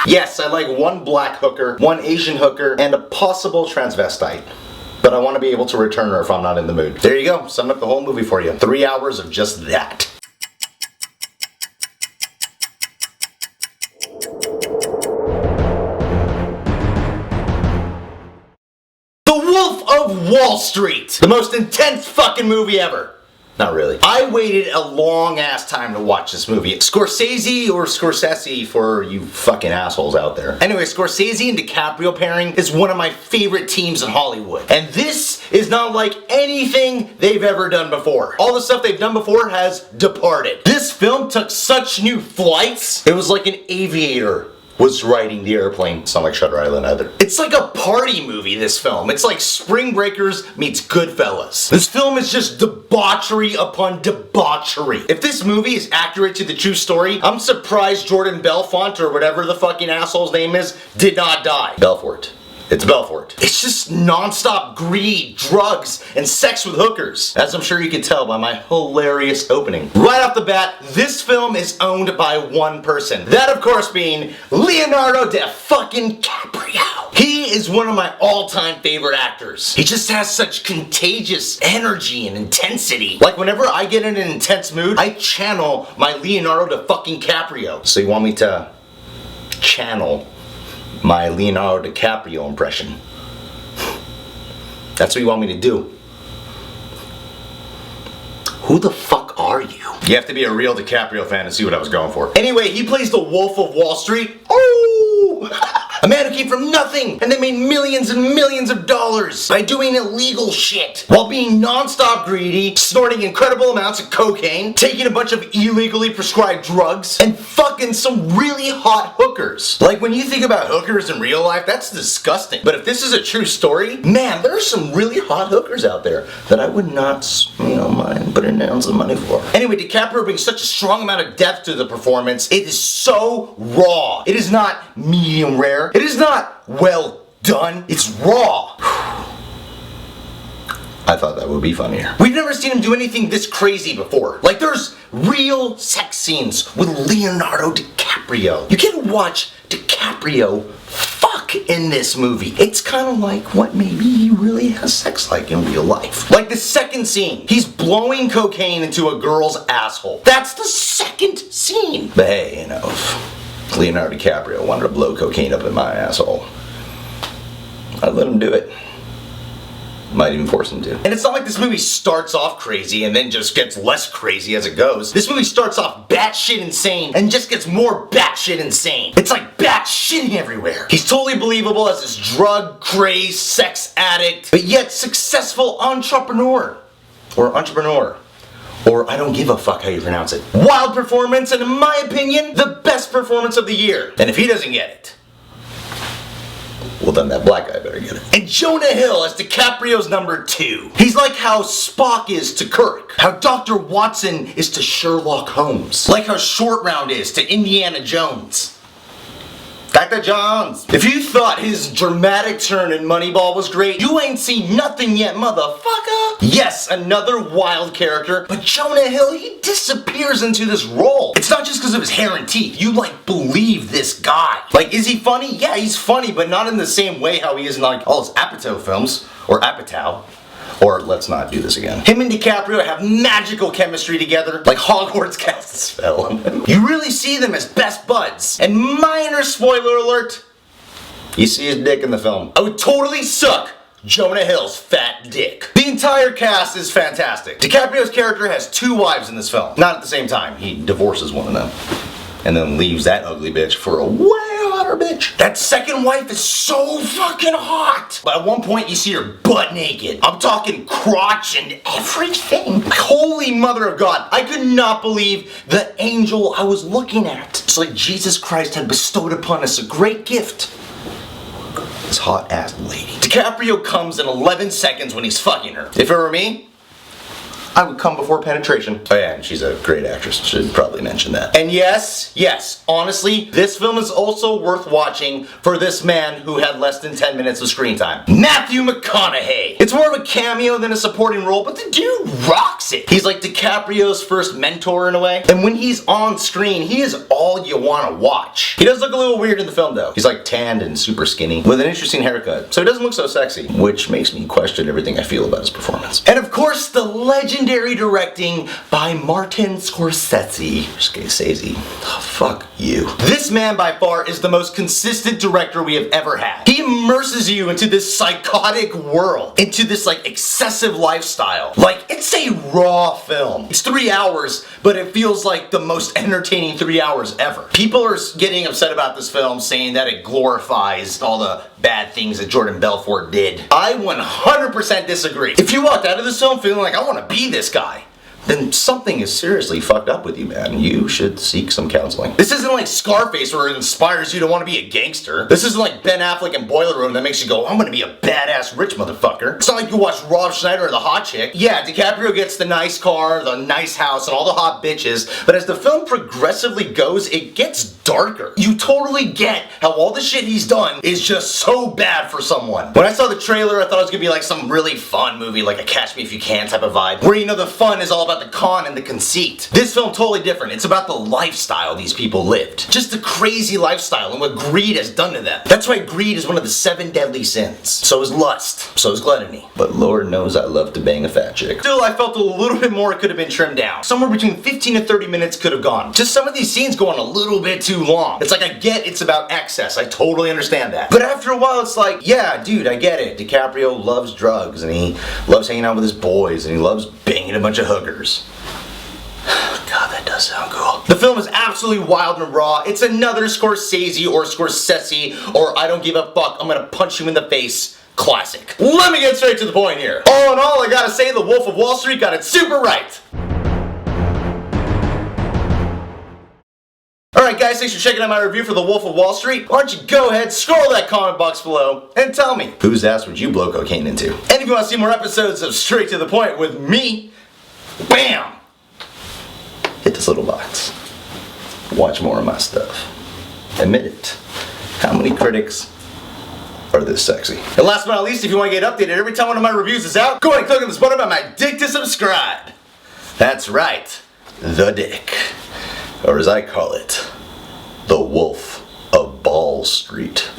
Yes, I like one black hooker, one Asian hooker, and a possible transvestite. But I want to be able to return her if I'm not in the mood. There you go, summed up the whole movie for you. 3 hours of just that. Of Wall Street, the most intense fucking movie ever. Not really. I waited a long ass time to watch this movie. Scorsese or Scorsese for you fucking assholes out there. Anyway, Scorsese and Dicaprio pairing is one of my favorite teams in Hollywood. And this is not like anything they've ever done before. All the stuff they've done before has departed. This film took such new flights, it was like an aviator was riding the airplane. It's not like Shutter Island either. It's like a party movie, this film. It's like Spring Breakers meets Goodfellas. This film is just debauchery upon debauchery. If this movie is accurate to the true story, I'm surprised Jordan Belfont, or whatever the fucking asshole's name is, did not die. Belfort. It's Belfort. It's just non-stop greed, drugs, and sex with hookers, as I'm sure you can tell by my hilarious opening. Right off the bat, this film is owned by one person. That, of course, being Leonardo DiCaprio. He is one of my all-time favorite actors. He just has such contagious energy and intensity. Like, whenever I get in an intense mood, I channel my Leonardo DiCaprio. So you want me to channel my Leonardo DiCaprio impression? That's what you want me to do. Who the fuck are you? You have to be a real DiCaprio fan to see what I was going for. Anyway, he plays the Wolf of Wall Street. Oh! A man who came from nothing and then made millions and millions of dollars by doing illegal shit while being non-stop greedy, snorting incredible amounts of cocaine, taking a bunch of illegally prescribed drugs, and fucking some really hot hookers. Like, when you think about hookers in real life, that's disgusting. But if this is a true story, man, there are some really hot hookers out there that I would not, mind putting down some money for. Anyway, DiCaprio brings such a strong amount of depth to the performance. It is so raw. It is not medium rare. It is not well done. It's raw. I thought that would be funnier. We've never seen him do anything this crazy before. Like, there's real sex scenes with Leonardo DiCaprio. You can watch DiCaprio fuck in this movie. It's kind of like what maybe he really has sex like in real life. Like the second scene, he's blowing cocaine into a girl's asshole. That's the second scene. But hey, if Leonardo DiCaprio wanted to blow cocaine up in my asshole, I'd let him do it. Might even force him to. And it's not like this movie starts off crazy and then just gets less crazy as it goes. This movie starts off batshit insane and just gets more batshit insane. It's like batshitting everywhere. He's totally believable as this drug-crazed sex addict, but yet successful entrepreneur. Or I don't give a fuck how you pronounce it. Wild performance, and in my opinion, the best performance of the year. And if he doesn't get it, well, then that black guy better get it. And Jonah Hill as DiCaprio's number 2. He's like how Spock is to Kirk. How Dr. Watson is to Sherlock Holmes. Like how Short Round is to Indiana Jones. Dr. Jones. If you thought his dramatic turn in Moneyball was great, you ain't seen nothing yet, motherfucker. Yes, another wild character, but Jonah Hill, he disappears into this role. It's not just because of his hair and teeth. You, believe this guy. Like, is he funny? Yeah, he's funny, but not in the same way how he is in, all his Apatow films, or Apatow. Or let's not do this again. Him and DiCaprio have magical chemistry together, like Hogwarts cast a spell on them. You really see them as best buds. And minor spoiler alert, you see his dick in the film. I would totally suck Jonah Hill's fat dick. The entire cast is fantastic. DiCaprio's character has 2 wives in this film. Not at the same time. He divorces one of them. And then leaves that ugly bitch for a way hotter bitch. That second wife is so fucking hot. But at one point you see her butt naked. I'm talking crotch and everything. Holy mother of God. I could not believe the angel I was looking at. It's like Jesus Christ had bestowed upon us a great gift. This hot ass lady. DiCaprio comes in 11 seconds when he's fucking her. If it were me, I would come before penetration. Oh yeah, and she's a great actress. Should probably mention that. And yes, honestly, this film is also worth watching for this man who had less than 10 minutes of screen time. Matthew McConaughey. It's more of a cameo than a supporting role, but the dude rocks it. He's like DiCaprio's first mentor in a way. And when he's on screen, he is all you want to watch. He does look a little weird in the film though. He's like tanned and super skinny with an interesting haircut, so he doesn't look so sexy, which makes me question everything I feel about his performance. And of course, the legendary directing by Martin Scorsese. Oh, fuck you. This man by far is the most consistent director we have ever had. He immerses you into this psychotic world, into this like excessive lifestyle. Like, it's a raw film. It's 3 hours, but it feels like the most entertaining 3 hours ever. People are getting upset about this film, saying that it glorifies all the bad things that Jordan Belfort did. I 100% disagree. If you walked out of this film feeling like, I want to be this guy, then something is seriously fucked up with you, man. You should seek some counseling. This isn't like Scarface where it inspires you to want to be a gangster. This isn't like Ben Affleck in Boiler Room that makes you go, I'm gonna be a badass rich motherfucker. It's not like you watch Rob Schneider or The Hot Chick. Yeah, DiCaprio gets the nice car, the nice house, and all the hot bitches, but as the film progressively goes, it gets darker. You totally get how all the shit he's done is just so bad for someone. When I saw the trailer, I thought it was gonna be like some really fun movie, like a Catch Me If You Can type of vibe, where you know the fun is all about the con and the conceit. This film totally different. It's about the lifestyle these people lived. Just the crazy lifestyle and what greed has done to them. That's why greed is one of the 7 deadly sins. So is lust. So is gluttony. But Lord knows I love to bang a fat chick. Still, I felt a little bit more could have been trimmed down. Somewhere between 15 to 30 minutes could have gone. Just some of these scenes go on a little bit too long. It's like, I get it's about excess. I totally understand that. But after a while, it's like, yeah, dude, I get it. DiCaprio loves drugs and he loves hanging out with his boys and he loves banging a bunch of hookers. God, that does sound cool. The film is absolutely wild and raw. It's another Scorsese or I don't give a fuck, I'm gonna punch you in the face classic. Let me get straight to the point here. All in all, I gotta say The Wolf of Wall Street got it super right. Alright guys, thanks for checking out my review for The Wolf of Wall Street. Why don't you go ahead, scroll that comment box below, and tell me, whose ass would you blow cocaine into? And if you want to see more episodes of Straight to the Point with me, BAM! Hit this little box. Watch more of my stuff. Admit it. How many critics are this sexy? And last but not least, if you want to get updated every time one of my reviews is out, go ahead and click on this button by my dick to subscribe. That's right, the dick. Or as I call it, the Wolf of Ball Street.